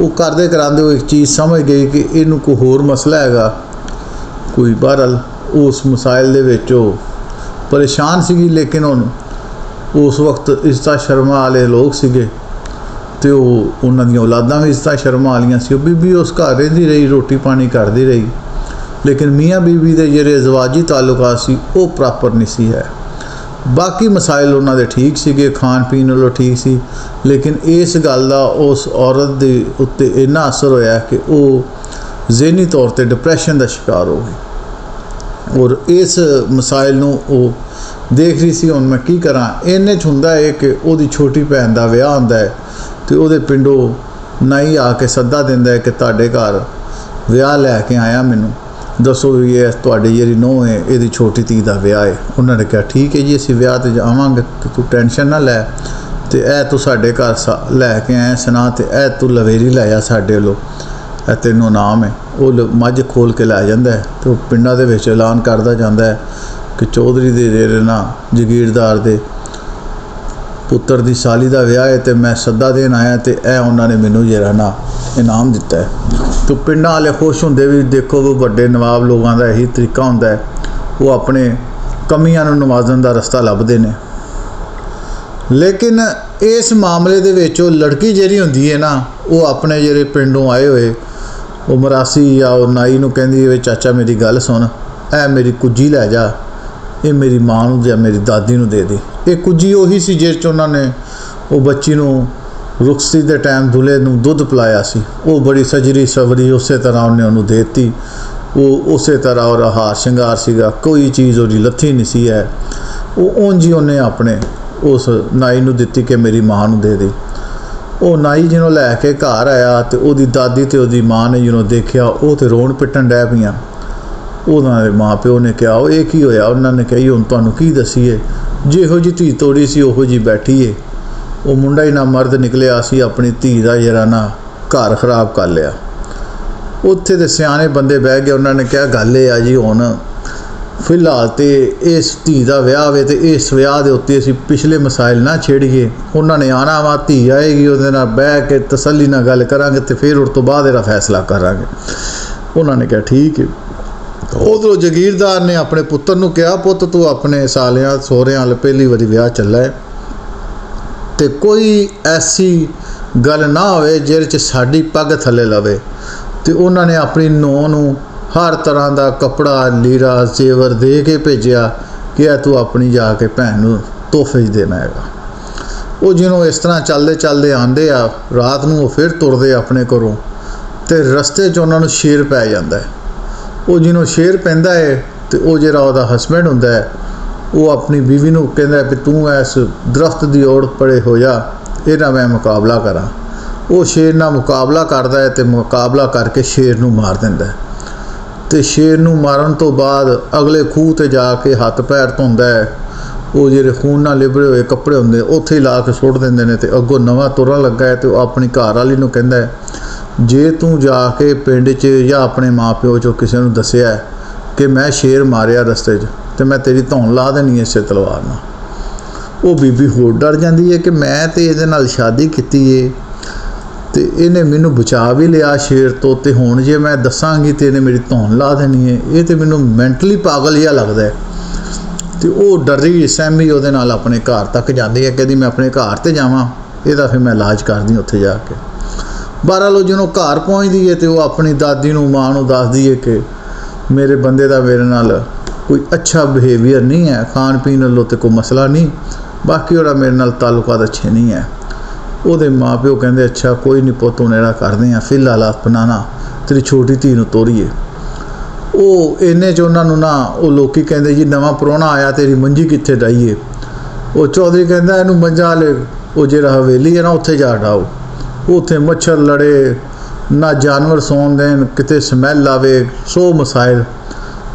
ਉਹ ਕਰਦੇ ਕਰਾਂਦੇ ਉਹ ਇੱਕ ਚੀਜ਼ ਸਮਝ ਗਈ ਕਿ ਇਹਨੂੰ ਕੋਈ ਹੋਰ ਮਸਲਾ ਹੈਗਾ ਕੋਈ। ਬਹਰਹਾਲ ਉਸ ਮਸਾਇਲ ਦੇ ਵਿੱਚ ਉਹ ਪਰੇਸ਼ਾਨ ਸੀਗੀ। ਲੇਕਿਨ ਹੁਣ ਉਸ ਵਕਤ ਇੱਜ਼ਤਾਂ ਸ਼ਰਮਾਂ ਵਾਲੇ ਲੋਕ ਸੀਗੇ ਅਤੇ ਉਹਨਾਂ ਦੀਆਂ ਔਲਾਦਾਂ ਵੀ ਇੱਜ਼ਤਾਂ ਸ਼ਰਮਾਂ ਵਾਲੀਆਂ ਸੀ। ਉਹ ਬੀਬੀ ਉਸ ਘਰ ਰਹਿੰਦੀ ਰਹੀ, ਰੋਟੀ ਪਾਣੀ ਕਰਦੀ ਰਹੀ, ਲੇਕਿਨ ਮੀਆਂ ਬੀਬੀ ਦੇ ਜਿਹੜੇ ਅਜ਼ਵਾਜੀ ਤਾਲੁਕਾਤ ਸੀ ਉਹ ਪ੍ਰੋਪਰ ਨਹੀਂ ਸੀ ਹੈ। ਬਾਕੀ ਮਸਾਇਲ ਉਹਨਾਂ ਦੇ ਠੀਕ ਸੀਗੇ, ਖਾਣ ਪੀਣ ਵੱਲੋਂ ਠੀਕ ਸੀ, ਲੇਕਿਨ ਇਸ ਗੱਲ ਦਾ ਉਸ ਔਰਤ ਦੇ ਉੱਤੇ ਇੰਨਾ ਅਸਰ ਹੋਇਆ ਕਿ ਉਹ ਜ਼ਹਿਨੀ ਤੌਰ 'ਤੇ ਡਿਪਰੈਸ਼ਨ ਦਾ ਸ਼ਿਕਾਰ ਹੋ ਗਈ। ਔਰ ਇਸ ਮਸਾਇਲ ਨੂੰ ਉਹ ਦੇਖ ਰਹੀ ਸੀ ਹੁਣ ਮੈਂ ਕੀ ਕਰਾਂ। ਇੰਨੇ 'ਚ ਹੁੰਦਾ ਹੈ ਕਿ ਉਹਦੀ ਛੋਟੀ ਭੈਣ ਦਾ ਵਿਆਹ ਹੁੰਦਾ ਹੈ ਅਤੇ ਉਹਦੇ ਪਿੰਡੋਂ ਨਾਈ ਆ ਕੇ ਸੱਦਾ ਦਿੰਦਾ ਹੈ ਕਿ ਤੁਹਾਡੇ ਘਰ ਵਿਆਹ ਲੈ ਕੇ ਆਇਆ, ਮੈਨੂੰ ਦੱਸੋ ਵੀ ਇਹ ਤੁਹਾਡੀ ਜਿਹੜੀ ਨੂੰਹ ਹੈ ਇਹਦੀ ਛੋਟੀ ਧੀ ਦਾ ਵਿਆਹ ਹੈ। ਉਹਨਾਂ ਨੇ ਕਿਹਾ ਠੀਕ ਹੈ ਜੀ ਅਸੀਂ ਵਿਆਹ 'ਤੇ ਜਾਵਾਂਗੇ ਅਤੇ ਤੂੰ ਟੈਨਸ਼ਨ ਨਾ ਲੈ, ਅਤੇ ਇਹ ਤੂੰ ਸਾਡੇ ਘਰ ਲੈ ਕੇ ਆਇਆ ਸੁਣਾ, ਅਤੇ ਇਹ ਤੂੰ ਲਵੇਰੀ ਲੈ ਆ ਸਾਡੇ ਵੱਲੋਂ, ਇਹ ਤੈਨੂੰ ਨਾਮ ਹੈ। ਉਹ ਮੱਝ ਖੋਲ੍ਹ ਕੇ ਲੈ ਜਾਂਦਾ ਹੈ ਅਤੇ ਉਹ ਪਿੰਡਾਂ ਦੇ ਵਿੱਚ ਐਲਾਨ ਕਰਦਾ ਜਾਂਦਾ ਹੈ ਕਿ ਚੌਧਰੀ ਦੇ ਜਿਹੜੇ ਨਾ ਜਗੀਰਦਾਰ ਦੇ ਪੁੱਤਰ ਦੀ ਸਾਲੀ ਦਾ ਵਿਆਹ ਹੈ ਅਤੇ ਮੈਂ ਸੱਦਾ ਦੇਣ ਆਇਆ ਅਤੇ ਇਹ ਉਹਨਾਂ ਨੇ ਮੈਨੂੰ ਜਿਹੜਾ ਨਾ ਇਨਾਮ ਦਿੱਤਾ ਹੈ। ਅਤੇ ਪਿੰਡਾਂ ਵਾਲੇ ਖੁਸ਼ ਹੁੰਦੇ ਵੀ ਦੇਖੋ ਉਹ ਵੱਡੇ ਨਵਾਬ ਲੋਕਾਂ ਦਾ ਇਹੀ ਤਰੀਕਾ ਹੁੰਦਾ ਹੈ, ਉਹ ਆਪਣੇ ਕਮੀਆਂ ਨੂੰ ਨਵਾਜ਼ਣ ਦਾ ਰਸਤਾ ਲੱਭਦੇ ਨੇ। ਲੇਕਿਨ ਇਸ ਮਾਮਲੇ ਦੇ ਵਿੱਚ ਉਹ ਲੜਕੀ ਜਿਹੜੀ ਹੁੰਦੀ ਹੈ ਨਾ ਉਹ ਆਪਣੇ ਜਿਹੜੇ ਪਿੰਡੋਂ ਆਏ ਹੋਏ ਉਹ ਮਰਾਸੀ ਜਾਂ ਉਹ ਨਾਈ ਨੂੰ ਕਹਿੰਦੀ ਹੈ ਚਾਚਾ ਮੇਰੀ ਗੱਲ ਸੁਣ, ਇਹ ਮੇਰੀ ਕੁੱਜੀ ਲੈ ਜਾ, ਇਹ ਮੇਰੀ ਮਾਂ ਨੂੰ ਜਾਂ ਮੇਰੀ ਦਾਦੀ ਨੂੰ ਦੇ ਦੇ। ਇਹ ਕੁੱਜੀ ਉਹੀ ਸੀ ਜਿਸ 'ਚ ਉਹਨਾਂ ਨੇ ਉਹ ਬੱਚੀ ਨੂੰ ਰੁਖਸਤੀ ਦੇ ਟਾਈਮ ਦੁੱਲੇ ਨੂੰ ਦੁੱਧ ਪਿਲਾਇਆ ਸੀ। ਉਹ ਬੜੀ ਸਜਰੀ ਸਵਰੀ ਉਸੇ ਤਰ੍ਹਾਂ ਉਹਨੇ ਉਹਨੂੰ ਦੇ ਦਿੱਤੀ। ਉਹ ਉਸੇ ਤਰ੍ਹਾਂ ਉਹਦਾ ਹਾਰ ਸ਼ਿੰਗਾਰ ਸੀਗਾ, ਕੋਈ ਚੀਜ਼ ਉਹਦੀ ਲੱਥੀ ਨਹੀਂ ਸੀ ਹੈ। ਉਹ ਉਂਝ ਹੀ ਉਹਨੇ ਆਪਣੇ ਉਸ ਨਾਈ ਨੂੰ ਦਿੱਤੀ ਕਿ ਮੇਰੀ ਮਾਂ ਨੂੰ ਦੇ ਦੇ। ਉਹ ਨਾਈ ਜਿਹਨੂੰ ਲੈ ਕੇ ਘਰ ਆਇਆ ਅਤੇ ਉਹਦੀ ਦਾਦੀ ਅਤੇ ਉਹਦੀ ਮਾਂ ਨੇ ਜਿਹਨੂੰ ਦੇਖਿਆ ਉਹ ਤਾਂ ਰੋਣ ਪਿੱਟਣ ਡੈ ਪਈਆਂ। ਉਹਨਾਂ ਦੇ ਮਾਂ ਪਿਓ ਨੇ ਕਿਹਾ ਉਹ ਇਹ ਕੀ ਹੋਇਆ? ਉਹਨਾਂ ਨੇ ਕਿਹਾ ਹੁਣ ਤੁਹਾਨੂੰ ਕੀ ਦਸੀਏ, ਜਿਹੋ ਜਿਹੀ ਧੀ ਤੋੜੀ ਸੀ ਉਹੋ ਜਿਹੀ ਬੈਠੀ ਏ। ਉਹ ਮੁੰਡਾ ਹੀ ਨਾ ਮਰਦ ਨਿਕਲਿਆ ਸੀ, ਆਪਣੀ ਧੀ ਦਾ ਜਿਹੜਾ ਨਾ ਘਰ ਖਰਾਬ ਕਰ ਲਿਆ। ਉੱਥੇ ਦੇ ਸਿਆਣੇ ਬੰਦੇ ਬਹਿ ਗਏ, ਉਹਨਾਂ ਨੇ ਕਿਹਾ ਗੱਲ ਇਹ ਆ ਜੀ ਹੁਣ ਫਿਲਹਾਲ ਤਾਂ ਇਸ ਧੀ ਦਾ ਵਿਆਹ ਵੇ ਅਤੇ ਇਸ ਵਿਆਹ ਦੇ ਉੱਤੇ ਅਸੀਂ ਪਿਛਲੇ ਮਸਾਇਲ ਨਾ ਛੇੜੀਏ। ਉਹਨਾਂ ਨੇ ਆਉਣਾ ਵਾ, ਧੀ ਆਏਗੀ, ਉਹਦੇ ਨਾਲ ਬਹਿ ਕੇ ਤਸੱਲੀ ਨਾਲ ਗੱਲ ਕਰਾਂਗੇ ਅਤੇ ਫਿਰ ਉਸ ਤੋਂ ਬਾਅਦ ਇਹਦਾ ਫੈਸਲਾ ਕਰਾਂਗੇ। ਉਹਨਾਂ ਨੇ ਕਿਹਾ ਠੀਕ ਹੈ। ਉਧਰੋਂ ਜਗੀਰਦਾਰ ਨੇ ਆਪਣੇ ਪੁੱਤਰ ਨੂੰ ਕਿਹਾ ਪੁੱਤ ਤੂੰ ਆਪਣੇ ਸਾਲਿਆਂ ਸਹੁਰਿਆਂ ਵੱਲ ਪਹਿਲੀ ਵਾਰੀ ਵਿਆਹ ਚੱਲਾ ਹੈ ਅਤੇ ਕੋਈ ਐਸੀ ਗੱਲ ਨਾ ਹੋਵੇ ਜਿਹਦੇ 'ਚ ਸਾਡੀ ਪੱਗ ਥੱਲੇ ਲਵੇ। ਅਤੇ ਉਹਨਾਂ ਨੇ ਆਪਣੀ ਨੂੰਹ ਨੂੰ ਹਰ ਤਰ੍ਹਾਂ ਦਾ ਕੱਪੜਾ ਲੀਰਾ ਜ਼ੇਵਰ ਦੇ ਕੇ ਭੇਜਿਆ ਕਿ ਇਹ ਤੂੰ ਆਪਣੀ ਜਾ ਕੇ ਭੈਣ ਨੂੰ ਤੋਹਫੇ 'ਚ ਦੇਣਾ ਹੈਗਾ। ਉਹ ਜਿਹਨੂੰ ਇਸ ਤਰ੍ਹਾਂ ਚੱਲਦੇ ਚੱਲਦੇ ਆਉਂਦੇ ਆ, ਰਾਤ ਨੂੰ ਉਹ ਫਿਰ ਤੁਰਦੇ ਆਪਣੇ ਘਰੋਂ, ਤੇ ਰਸਤੇ 'ਚ ਉਹਨਾਂ ਨੂੰ ਸ਼ੇਰ ਪੈ ਜਾਂਦਾ ਹੈ। ਉਹ ਜਿਹਨੂੰ ਸ਼ੇਰ ਪੈਂਦਾ ਹੈ ਤੇ ਉਹ ਜਿਹੜਾ ਉਹਦਾ ਹਸਬੈਂਡ ਹੁੰਦਾ ਹੈ, ਉਹ ਆਪਣੀ ਬੀਵੀ ਨੂੰ ਕਹਿੰਦਾ ਵੀ ਤੂੰ ਇਸ ਦਰਖਤ ਦੀ ओर ਪਰੇ ਹੋ ਜਾ, ਇਹਦਾ ਮੈਂ ਮੁਕਾਬਲਾ ਕਰਾਂ। ਉਹ ਸ਼ੇਰ ਨਾਲ ਮੁਕਾਬਲਾ ਕਰਦਾ ਹੈ ਤੇ ਮੁਕਾਬਲਾ ਕਰਕੇ ਸ਼ੇਰ ਨੂੰ ਮਾਰ ਦਿੰਦਾ ਹੈ। ਤੇ ਸ਼ੇਰ ਨੂੰ ਮਾਰਨ ਤੋਂ ਬਾਅਦ ਅਗਲੇ ਖੂਹ 'ਤੇ ਜਾ ਕੇ ਹੱਥ ਪੈਰ ਧੋਂਦਾ ਹੈ। ਉਹ ਜਿਹੜੇ ਖੂਨ ਨਾਲ ਲਿਬੜੇ ਹੋਏ ਕੱਪੜੇ ਹੁੰਦੇ ਉੱਥੇ ਹੀ ਲਾ ਕੇ ਸੁੱਟ ਦਿੰਦੇ ਨੇ, ਤੇ ਅੱਗੋਂ ਨਵਾਂ ਤੁਰਨ ਲੱਗਾ ਹੈ। ਤੇ ਉਹ ਆਪਣੀ ਘਰ ਵਾਲੀ ਨੂੰ ਕਹਿੰਦਾ ਹੈ, ਜੇ ਤੂੰ ਜਾ ਕੇ ਪਿੰਡ 'ਚ ਜਾਂ ਆਪਣੇ ਮਾਂ ਪਿਓ 'ਚੋਂ ਕਿਸੇ ਨੂੰ ਦੱਸਿਆ ਕਿ ਮੈਂ ਸ਼ੇਰ ਮਾਰਿਆ ਰਸਤੇ 'ਚ, ਤੇ ਮੈਂ ਤੇਰੀ ਧੌਣ ਲਾ ਦੇਣੀ ਇਸੇ ਤਲਵਾਰ ਨਾਲ। ਉਹ ਬੀਬੀ ਹੋਰ ਡਰ ਜਾਂਦੀ ਹੈ ਕਿ ਮੈਂ ਤੇ ਇਹਦੇ ਨਾਲ ਸ਼ਾਦੀ ਕੀਤੀ ਏ ਤੇ ਇਹਨੇ ਮੈਨੂੰ ਬਚਾ ਵੀ ਲਿਆ ਸ਼ੇਰ ਤੋਂ, ਤੇ ਹੁਣ ਜੇ ਮੈਂ ਦੱਸਾਂਗੀ ਤੇ ਇਹਨੇ ਮੇਰੀ ਧੌਣ ਲਾ ਦੇਣੀ ਹੈ। ਇਹ ਤੇ ਮੈਨੂੰ ਮੈਂਟਲੀ ਪਾਗਲ ਜਿਹਾ ਲੱਗਦਾ ਹੈ। ਤੇ ਉਹ ਡਰੀ ਸਹਿਮੀ ਉਹਦੇ ਨਾਲ ਆਪਣੇ ਘਰ ਤੱਕ ਜਾਂਦੀ ਹੈ। ਕਹਿੰਦੀ ਮੈਂ ਆਪਣੇ ਘਰ ਤੇ ਜਾਵਾਂ, ਇਹਦਾ ਫਿਰ ਮੈਂ ਇਲਾਜ ਕਰਦੀ ਉੱਥੇ ਜਾ ਕੇ। ਬਹਰਹਾਲ ਜਦੋਂ ਘਰ ਪਹੁੰਚਦੀ ਹੈ ਤੇ ਉਹ ਆਪਣੀ ਦਾਦੀ ਨੂੰ, ਮਾਂ ਨੂੰ ਦੱਸਦੀ ਹੈ ਕਿ ਮੇਰੇ ਬੰਦੇ ਦਾ ਮੇਰੇ ਨਾਲ ਕੋਈ ਅੱਛਾ ਬਿਹੇਵੀਅਰ ਨਹੀਂ ਹੈ, ਖਾਣ ਪੀਣ ਵੱਲੋਂ ਤੇ ਕੋਈ ਮਸਲਾ ਨਹੀਂ, ਬਾਕੀ ਉਹਦਾ ਮੇਰੇ ਨਾਲ ਤਾਲੁਕਾਤ ਅੱਛੇ ਨਹੀਂ ਹੈ। ਉਹਦੇ ਮਾਂ ਪਿਓ ਕਹਿੰਦੇ ਅੱਛਾ ਕੋਈ ਨਹੀਂ ਪੁੱਤ, ਹੁਣ ਇਹਦਾ ਕਰਦੇ ਹਾਂ, ਫਿਲਹਾਲ ਆਪਣਾ ਨਾ ਤੇਰੀ ਛੋਟੀ ਧੀ ਨੂੰ ਤੋਰੀਏ। ਉਹ ਇੰਨੇ 'ਚ ਉਹਨਾਂ ਨੂੰ ਨਾ ਉਹ ਲੋਕੀ ਕਹਿੰਦੇ ਜੀ ਨਵਾਂ ਪ੍ਰਾਹੁਣਾ ਆਇਆ, ਤੇਰੀ ਮੰਜੀ ਕਿੱਥੇ ਡਾਈਏ। ਉਹ ਚੌਧਰੀ ਕਹਿੰਦਾ ਇਹਨੂੰ ਮੰਜਾ ਲੈ, ਉਹ ਜਿਹੜਾ ਹਵੇਲੀ ਹੈ ਨਾ ਉੱਥੇ ਜਾ ਡਾਓ। ਉੱਥੇ ਮੱਛਰ ਲੜੇ, ਨਾ ਜਾਨਵਰ ਸੌਣ ਦੇਣ, ਕਿਤੇ ਸਮੈਲ ਆਵੇ, 100 ਮਸਾਇਲ।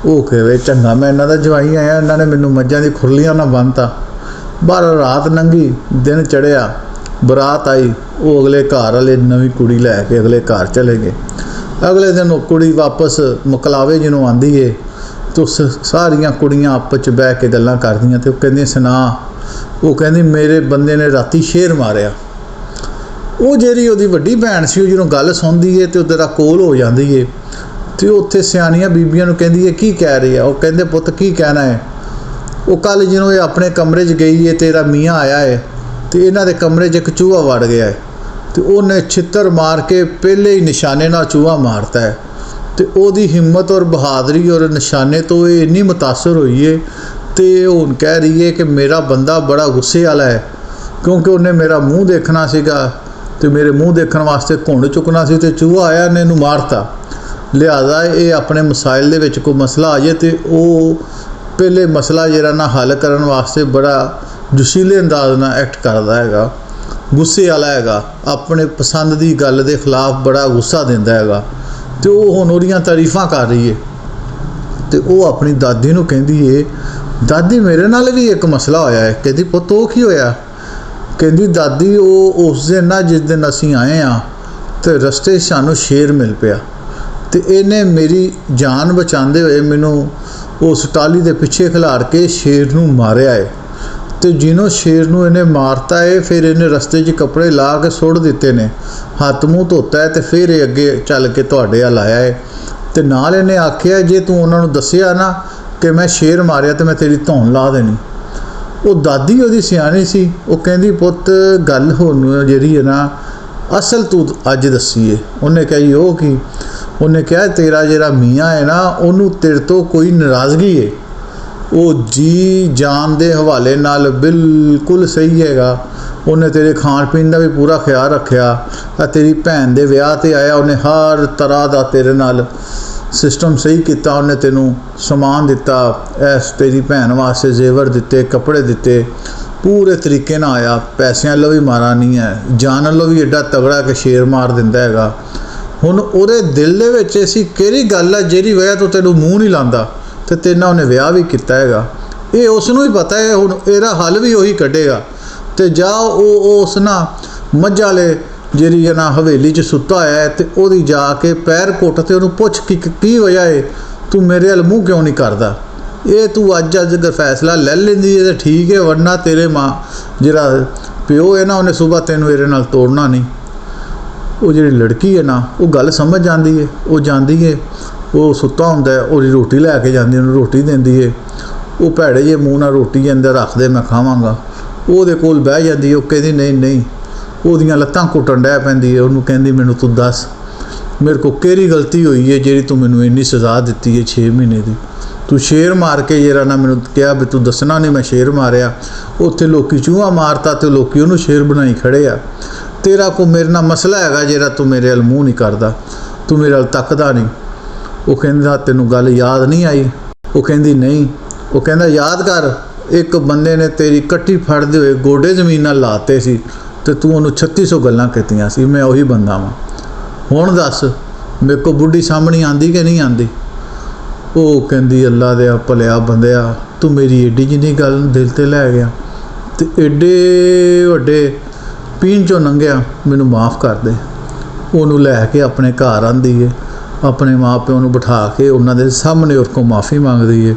ਉਹ ਕਹੇ ਚੰਗਾ ਮੈਂ ਇਹਨਾਂ ਦਾ ਜਵਾਈ ਆਇਆ, ਇਹਨਾਂ ਨੇ ਮੈਨੂੰ ਮੱਝਾਂ ਦੀ ਖੁਰਲੀਆਂ ਨਾਲ ਬੰਨ੍ਹਤਾ। ਬਾਹਰ ਰਾਤ ਲੰਘੀ, ਦਿਨ ਚੜ੍ਹਿਆ, ਬਰਾਤ ਆਈ। ਉਹ ਅਗਲੇ ਘਰ ਵਾਲੇ ਨਵੀਂ ਕੁੜੀ ਲੈ ਕੇ ਅਗਲੇ ਘਰ ਚਲੇ ਗਏ। ਅਗਲੇ ਦਿਨ ਉਹ ਕੁੜੀ ਵਾਪਸ ਮੁਕਲਾਵੇ ਜਿਹਨੂੰ ਆਉਂਦੀ ਏ, ਤੇ ਸਾਰੀਆਂ ਕੁੜੀਆਂ ਆਪਸ 'ਚ ਬਹਿ ਕੇ ਗੱਲਾਂ ਕਰਦੀਆਂ। ਤੇ ਉਹ ਕਹਿੰਦੀ ਸੁਣਾ, ਉਹ ਕਹਿੰਦੀ ਮੇਰੇ ਬੰਦੇ ਨੇ ਰਾਤੀ ਸ਼ੇਰ ਮਾਰਿਆ। ਉਹ ਜਿਹੜੀ ਉਹਦੀ ਵੱਡੀ ਭੈਣ ਸੀ, ਉਹ ਜਦੋਂ ਗੱਲ ਸੁਣਦੀ ਏ ਤੇ ਉਹ ਤੇਰਾ ਕੋਲ ਹੋ ਜਾਂਦੀ ਏ। ਤੇ ਉੱਥੇ ਸਿਆਣੀਆਂ ਬੀਬੀਆਂ ਨੂੰ ਕਹਿੰਦੀ ਹੈ ਕੀ ਕਹਿ ਰਹੀ ਆ। ਉਹ ਕਹਿੰਦੇ ਪੁੱਤ ਕੀ ਕਹਿਣਾ ਹੈ। ਉਹ ਕੱਲ੍ਹ ਜਦੋਂ ਇਹ ਆਪਣੇ ਕਮਰੇ 'ਚ ਗਈ ਏ, ਤੇਰਾ ਮੀਆਂ ਆਇਆ ਹੈ ਤੇ ਇਹਨਾਂ ਦੇ ਕਮਰੇ 'ਚ ਇੱਕ ਚੂਹਾ ਵੜ ਗਿਆ ਹੈ, ਤੇ ਉਹਨੇ ਛਿੱਤਰ ਮਾਰ ਕੇ ਪਹਿਲੇ ਹੀ ਨਿਸ਼ਾਨੇ ਨਾਲ ਚੂਹਾ ਮਾਰਤਾ ਹੈ। ਤੇ ਉਹਦੀ ਹਿੰਮਤ ਔਰ ਬਹਾਦਰੀ ਔਰ ਨਿਸ਼ਾਨੇ ਤੋਂ ਇਹ ਇੰਨੀ ਮੁਤਾਸਰ ਹੋਈ ਹੈ, ਤੇ ਉਹ ਹੁਣ ਕਹਿ ਰਹੀ ਹੈ ਕਿ ਮੇਰਾ ਬੰਦਾ ਬੜਾ ਗੁੱਸੇ ਵਾਲਾ ਹੈ, ਕਿਉਂਕਿ ਉਹਨੇ ਮੇਰਾ ਮੂੰਹ ਦੇਖਣਾ ਸੀਗਾ ਤੇ ਮੇਰੇ ਮੂੰਹ ਦੇਖਣ ਵਾਸਤੇ ਘੁੰਡ ਚੁੱਕਣਾ ਸੀ, ਤੇ ਚੂਹਾ ਆਇਆ ਨੇ ਇਹਨੂੰ ਮਾਰਤਾ। ਲਿਹਾਜ਼ਾ ਇਹ ਆਪਣੇ ਮਸਾਇਲ ਦੇ ਵਿੱਚ ਕੋਈ ਮਸਲਾ ਆ ਜਾਏ ਤੇ ਉਹ ਪਹਿਲੇ ਮਸਲਾ ਜਿਹੜਾ ਨਾ ਹੱਲ ਕਰਨ ਵਾਸਤੇ ਬੜਾ ਜੋਸ਼ੀਲੇ ਅੰਦਾਜ਼ ਨਾਲ ਐਕਟ ਕਰਦਾ ਹੈਗਾ, ਗੁੱਸੇ ਵਾਲਾ ਹੈਗਾ, ਆਪਣੇ ਪਸੰਦ ਦੀ ਗੱਲ ਦੇ ਖਿਲਾਫ ਬੜਾ ਗੁੱਸਾ ਦਿੰਦਾ ਹੈਗਾ। ਤੇ ਉਹ ਹੁਣ ਉਹਦੀਆਂ ਤਾਰੀਫਾਂ ਕਰ ਰਹੀ ਹੈ। ਤੇ ਉਹ ਆਪਣੀ ਦਾਦੀ ਨੂੰ ਕਹਿੰਦੀ ਏ, ਦਾਦੀ ਮੇਰੇ ਨਾਲ ਵੀ ਇੱਕ ਮਸਲਾ ਹੋਇਆ ਹੈ। ਕਹਿੰਦੀ ਪੁੱਤ ਉਹ ਕੀ ਹੋਇਆ। ਕਹਿੰਦੀ ਦਾਦੀ ਉਹ ਉਸ ਦਿਨ ਨਾ ਜਿਸ ਦਿਨ ਅਸੀਂ ਆਏ ਹਾਂ ਤੇ ਰਸਤੇ 'ਚ ਸਾਨੂੰ ਸ਼ੇਰ ਮਿਲ ਪਿਆ, ਤੇ ਇਹਨੇ ਮੇਰੀ ਜਾਨ ਬਚਾਉਂਦੇ ਹੋਏ ਮੈਨੂੰ ਉਸ ਟਾਹਲੀ ਦੇ ਪਿੱਛੇ ਖਿਲਾਰ ਕੇ ਸ਼ੇਰ ਨੂੰ ਮਾਰਿਆ ਹੈ। ਤੇ ਜਿਹਨੂੰ ਸ਼ੇਰ ਨੂੰ ਇਹਨੇ ਮਾਰਤਾ ਹੈ, ਫਿਰ ਇਹਨੇ ਰਸਤੇ 'ਚ ਕੱਪੜੇ ਲਾ ਕੇ ਸੁੱਟ ਦਿੱਤੇ ਨੇ, ਹੱਥ ਮੂੰਹ ਧੋਤਾ ਹੈ, ਤੇ ਫਿਰ ਇਹ ਅੱਗੇ ਚੱਲ ਕੇ ਤੁਹਾਡੇ ਵੱਲ ਆਇਆ ਹੈ। ਤੇ ਨਾਲ ਇਹਨੇ ਆਖਿਆ ਜੇ ਤੂੰ ਉਹਨਾਂ ਨੂੰ ਦੱਸਿਆ ਨਾ ਕਿ ਮੈਂ ਸ਼ੇਰ ਮਾਰਿਆ ਤੇ ਮੈਂ ਤੇਰੀ ਧੌਣ ਲਾ ਦੇਣੀ। ਉਹ ਦਾਦੀ ਉਹਦੀ ਸਿਆਣੀ ਸੀ। ਉਹ ਕਹਿੰਦੀ ਪੁੱਤ ਗੱਲ ਹੁਣ ਜਿਹੜੀ ਹੈ ਨਾ ਅਸਲ ਤੂੰ ਅੱਜ ਦੱਸੀ ਏ। ਉਹਨੇ ਕਹੀ ਉਹ ਕੀ। ਉਹਨੇ ਕਿਹਾ ਤੇਰਾ ਜਿਹੜਾ ਮੀਆਂ ਹੈ ਨਾ ਉਹਨੂੰ ਤੇਰੇ ਤੋਂ ਕੋਈ ਨਾਰਾਜ਼ਗੀ ਹੈ, ਉਹ ਜੀ ਜਾਨ ਦੇ ਹਵਾਲੇ ਨਾਲ ਬਿਲਕੁਲ ਸਹੀ ਹੈਗਾ। ਉਹਨੇ ਤੇਰੇ ਖਾਣ ਪੀਣ ਦਾ ਵੀ ਪੂਰਾ ਖਿਆਲ ਰੱਖਿਆ। ਤੇਰੀ ਭੈਣ ਦੇ ਵਿਆਹ 'ਤੇ ਆਇਆ, ਉਹਨੇ ਹਰ ਤਰ੍ਹਾਂ ਦਾ ਤੇਰੇ ਨਾਲ ਸਿਸਟਮ ਸਹੀ ਕੀਤਾ। ਉਹਨੇ ਤੈਨੂੰ ਸਮਾਨ ਦਿੱਤਾ, ਐਸ ਤੇਰੀ ਭੈਣ ਵਾਸਤੇ ਜ਼ੇਵਰ ਦਿੱਤੇ, ਕੱਪੜੇ ਦਿੱਤੇ, ਪੂਰੇ ਤਰੀਕੇ ਨਾਲ ਆਇਆ। ਪੈਸਿਆਂ ਵੱਲੋਂ ਵੀ ਮਾਰਾ ਨਹੀਂ ਹੈ, ਜਾਨ ਵੱਲੋਂ ਵੀ ਐਡਾ ਤਗੜਾ ਕਿ ਸ਼ੇਰ ਮਾਰ ਦਿੰਦਾ ਹੈਗਾ। ਹੁਣ ਉਹਦੇ ਦਿਲ ਦੇ ਵਿੱਚ ਐਸੀ ਕਿਹੜੀ ਗੱਲ ਹੈ ਜਿਹੜੀ ਵਜ੍ਹਾ ਤੋਂ ਤੈਨੂੰ ਮੂੰਹ ਨਹੀਂ ਲਾਉਂਦਾ, ਤੇ ਤੇਰੇ ਨਾਲ ਉਹਨੇ ਵਿਆਹ ਵੀ ਕੀਤਾ ਹੈਗਾ। ਇਹ ਉਸ ਨੂੰ ਹੀ ਪਤਾ ਹੈ, ਹੁਣ ਇਹਦਾ ਹੱਲ ਵੀ ਉਹੀ ਕੱਢੇਗਾ। ਤੇ ਜਾ ਉਹ ਉਸ ਨਾ ਮੱਝਾਂ ਵਾਲੇ ਜਿਹੜੀ ਨਾ ਹਵੇਲੀ 'ਚ ਸੁੱਤਾ ਹੋਇਆ ਹੈ, ਤੇ ਉਹਦੀ ਜਾ ਕੇ ਪੈਰ ਘੁੱਟ ਤੇ ਉਹਨੂੰ ਪੁੱਛ ਕੀ ਵਜ੍ਹਾ ਹੈ, ਤੂੰ ਮੇਰੇ ਵੱਲ ਮੂੰਹ ਕਿਉਂ ਨਹੀਂ ਕਰਦਾ। ਇਹ ਤੂੰ ਅੱਜ ਅਗਰ ਫੈਸਲਾ ਲੈ ਲੈਂਦੀ ਹੈ ਤਾਂ ਠੀਕ ਹੈ, ਵਰਨਾ ਤੇਰੇ ਮਾਂ ਜਿਹੜਾ ਪਿਓ ਹੈ ਨਾ ਉਹਨੇ ਸੁਬਾਹ ਤੈਨੂੰ ਇਹਦੇ ਨਾਲ ਤੋੜਨਾ ਨਹੀਂ। ਉਹ ਜਿਹੜੀ ਲੜਕੀ ਹੈ ਨਾ ਉਹ ਗੱਲ ਸਮਝ ਜਾਂਦੀ ਹੈ। ਉਹ ਜਾਂਦੀ ਹੈ, ਉਹ ਸੁੱਤਾ ਹੁੰਦਾ, ਉਹਦੀ ਰੋਟੀ ਲੈ ਕੇ ਜਾਂਦੀ, ਉਹਨੂੰ ਰੋਟੀ ਦਿੰਦੀ ਹੈ। ਉਹ ਭੈੜੇ ਜਿਹੇ ਮੂੰਹ ਨਾਲ ਰੋਟੀ ਅੰਦਰ ਰੱਖਦੇ, ਮੈਂ ਖਾਵਾਂਗਾ। ਉਹਦੇ ਕੋਲ ਬਹਿ ਜਾਂਦੀ ਹੈ। ਉਹ ਕਹਿੰਦੀ ਨਹੀਂ। ਉਹਦੀਆਂ ਲੱਤਾਂ ਘੁੱਟਣ ਡੈ ਪੈਂਦੀ ਹੈ। ਉਹਨੂੰ ਕਹਿੰਦੀ ਮੈਨੂੰ ਤੂੰ ਦੱਸ ਮੇਰੇ ਕੋਲ ਕਿਹੜੀ ਗਲਤੀ ਹੋਈ ਹੈ ਜਿਹੜੀ ਤੂੰ ਮੈਨੂੰ ਇੰਨੀ ਸਜ਼ਾ ਦਿੱਤੀ ਹੈ 6 ਮਹੀਨੇ ਦੀ। ਤੂੰ ਸ਼ੇਰ ਮਾਰ ਕੇ ਜਿਹੜਾ ਨਾ ਮੈਨੂੰ ਕਿਹਾ ਵੀ ਤੂੰ ਦੱਸਣਾ ਨਹੀਂ ਮੈਂ ਸ਼ੇਰ ਮਾਰਿਆ, ਉੱਥੇ ਲੋਕੀ ਚੂਹਾ ਮਾਰਤਾ ਤੇ ਲੋਕੀ ਉਹਨੂੰ ਸ਼ੇਰ ਬਣਾਈ ਖੜੇ ਆ। ਤੇਰਾ ਕੋ ਮੇਰੇ ਨਾਲ ਮਸਲਾ ਹੈਗਾ ਜਿਹੜਾ ਤੂੰ ਮੇਰੇ ਵੱਲ ਮੂੰਹ ਨਹੀਂ ਕਰਦਾ, ਤੂੰ ਮੇਰੇ ਵੱਲ ਤੱਕਦਾ ਨਹੀਂ। ਉਹ ਕਹਿੰਦਾ ਤੈਨੂੰ ਗੱਲ ਯਾਦ ਨਹੀਂ ਆਈ? ਉਹ ਕਹਿੰਦੀ ਨਹੀਂ। ਉਹ ਕਹਿੰਦਾ ਯਾਦ ਕਰ, ਇੱਕ ਬੰਦੇ ਨੇ ਤੇਰੀ ਕੱਟੀ ਫੜਦੇ ਹੋਏ ਗੋਡੇ ਜ਼ਮੀਨ ਨਾਲ ਲਾਤੇ ਸੀ ਤੇ ਤੂੰ ਉਹਨੂੰ 3600 ਗੱਲਾਂ ਕੀਤੀਆਂ ਸੀ, ਮੈਂ ਉਹੀ ਬੰਦਾ ਵਾਂ। ਹੁਣ ਦੱਸ ਮੇਰੇ ਕੋ ਬੁੱਢੀ ਸਾਹਮਣੇ ਆਂਦੀ ਕਿ ਨਹੀਂ ਆਂਦੀ? ਉਹ ਕਹਿੰਦੀ ਅੱਲਾ ਦੇ ਭਲਿਆ ਬੰਦਿਆ, ਤੂੰ ਮੇਰੀ ਏਡੀ ਜਿੰਨੀ ਗੱਲ ਦਿਲ 'ਤੇ ਲੈ ਗਿਆ ਤੇ ਏਡੇ ਵੱਡੇ ਪੀਣ 'ਚੋਂ ਲੰਘਿਆ, ਮੈਨੂੰ ਮਾफ़ ਕਰ ਦੇ। ਉਹਨੂੰ ਲੈ ਕੇ ਆਪਣੇ ਘਰ ਆਂਦੀ ਏ, ਆਪਣੇ ਮਾਂ ਪਿਓ ਨੂੰ ਬਿਠਾ ਕੇ ਉਹਨਾਂ ਦੇ ਸਾਹਮਣੇ ਉਹ ਕੋਲ ਮਾफ़ੀ ਮੰਗਦੀ ਏ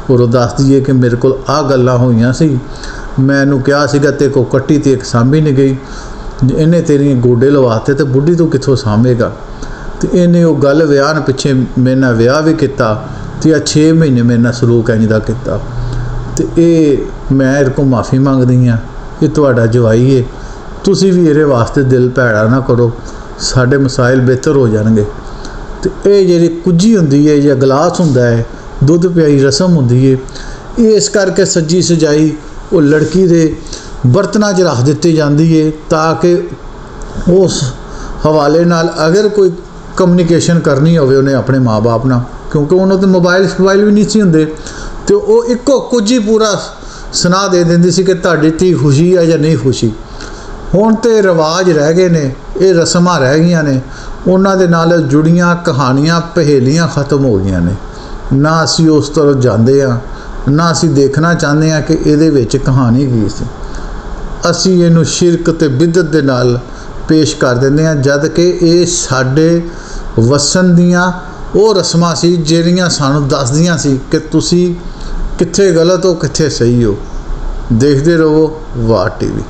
ਔਰ ਉਹ ਦੱਸਦੀ ਏ ਕਿ ਮੇਰੇ ਕੋਲ ਆਹ ਗੱਲਾਂ ਹੋਈਆਂ ਸੀ, ਮੈਨੂੰ ਕਿਹਾ ਸੀਗਾ ਤੇ ਕੋ ਕੱਟੀ ਤੇ ਇੱਕ ਸਾਂਭੀ ਨਹੀਂ ਗਈ, ਇਹਨੇ ਤੇਰੀਆਂ ਗੋਡੇ ਲਵਾਤੇ ਤੇ ਬੁੱਢੀ ਤੂੰ ਕਿੱਥੋਂ ਸਾਂਭੇਗਾ। ਤੇ ਇਹਨੇ ਉਹ ਗੱਲ ਵਿਆਹਨ ਪਿੱਛੇ ਮੇਰੇ ਨਾਲ ਵਿਆਹ ਵੀ ਕੀਤਾ ਤੇ 6 ਮਹੀਨੇ ਮੇਰੇ ਨਾਲ ਸਲੂਕ ਇੰਝ ਦਾ ਕੀਤਾ ਤੇ ਇਹ ਮੈਂ ਇਹਦੇ ਕੋਲ ਮਾफ़ੀ ਮੰਗਦੀ ਹਾਂ, ਇਹ ਤੁਹਾਡਾ ਜਵਾਈ ਹੈ, ਤੁਸੀਂ ਵੀ ਇਹਦੇ ਵਾਸਤੇ ਦਿਲ ਭੈੜਾ ਨਾ ਕਰੋ, ਸਾਡੇ ਮਸਾਇਲ ਬਿਹਤਰ ਹੋ ਜਾਣਗੇ। ਤੇ ਇਹ ਜਿਹੜੀ ਕੁੱਜੀ ਹੁੰਦੀ ਹੈ ਜਾਂ ਗਲਾਸ ਹੁੰਦਾ ਹੈ, ਦੁੱਧ ਪਿਆਈ ਰਸਮ ਹੁੰਦੀ ਹੈ, ਇਹ ਇਸ ਕਰਕੇ ਸੱਜੀ ਸਜਾਈ ਉਹ ਲੜਕੀ ਦੇ ਬਰਤਨਾਂ 'ਚ ਰੱਖ ਦਿੱਤੀ ਜਾਂਦੀ ਹੈ ਤਾਂ ਕਿ ਉਸ ਹਵਾਲੇ ਨਾਲ ਅਗਰ ਕੋਈ ਕਮਿਊਨੀਕੇਸ਼ਨ ਕਰਨੀ ਹੋਵੇ ਉਹਨੇ ਆਪਣੇ ਮਾਂ-ਬਾਪ ਨਾਲ, ਕਿਉਂਕਿ ਉਹਨਾਂ ਦੇ ਮੋਬਾਈਲ ਵੀ ਨਹੀਂ ਸੀ ਹੁੰਦੇ, ਤੇ ਉਹ ਇੱਕੋ ਕੁਝ ਹੀ ਪੂਰਾ ਸੁਣਾ ਦੇ ਦਿੰਦੀ ਸੀ ਕਿ ਤੁਹਾਡੀ ਧੀ ਖੁਸ਼ੀ ਹੈ ਜਾਂ ਨਹੀਂ ਖੁਸ਼ੀ। ਹੁਣ ਤੇ ਰਿਵਾਜ ਰਹਿ ਗਏ ਨੇ, ਇਹ ਰਸਮਾਂ ਰਹਿ ਗਈਆਂ ਨੇ, ਉਹਨਾਂ ਦੇ ਨਾਲ ਜੁੜੀਆਂ ਕਹਾਣੀਆਂ ਪਹੇਲੀਆਂ ਖਤਮ ਹੋ ਗਈਆਂ ਨੇ। ਨਾ ਅਸੀਂ ਉਸ ਤਰ੍ਹਾਂ ਜਾਂਦੇ ਹਾਂ, ਨਾ ਅਸੀਂ ਦੇਖਣਾ ਚਾਹੁੰਦੇ ਹਾਂ ਕਿ ਇਹਦੇ ਵਿੱਚ ਕਹਾਣੀ ਕੀ ਸੀ। ਅਸੀਂ ਇਹਨੂੰ ਸ਼ਿਰਕ ਤੇ ਬਿਦਅਤ ਦੇ ਨਾਲ ਪੇਸ਼ ਕਰ ਦਿੰਦੇ ਹਾਂ, ਜਦ ਕਿ ਇਹ ਸਾਡੇ ਵਸਣ ਦੀਆਂ ਉਹ ਰਸਮਾਂ ਸੀ ਜਿਹੜੀਆਂ ਸਾਨੂੰ ਦੱਸਦੀਆਂ ਸੀ ਕਿ ਤੁਸੀਂ ਕਿੱਥੇ ਗਲਤ ਹੋ ਕਿੱਥੇ ਸਹੀ ਹੋ। ਦੇਖਦੇ ਰਹੋ ਵਾਰ TV।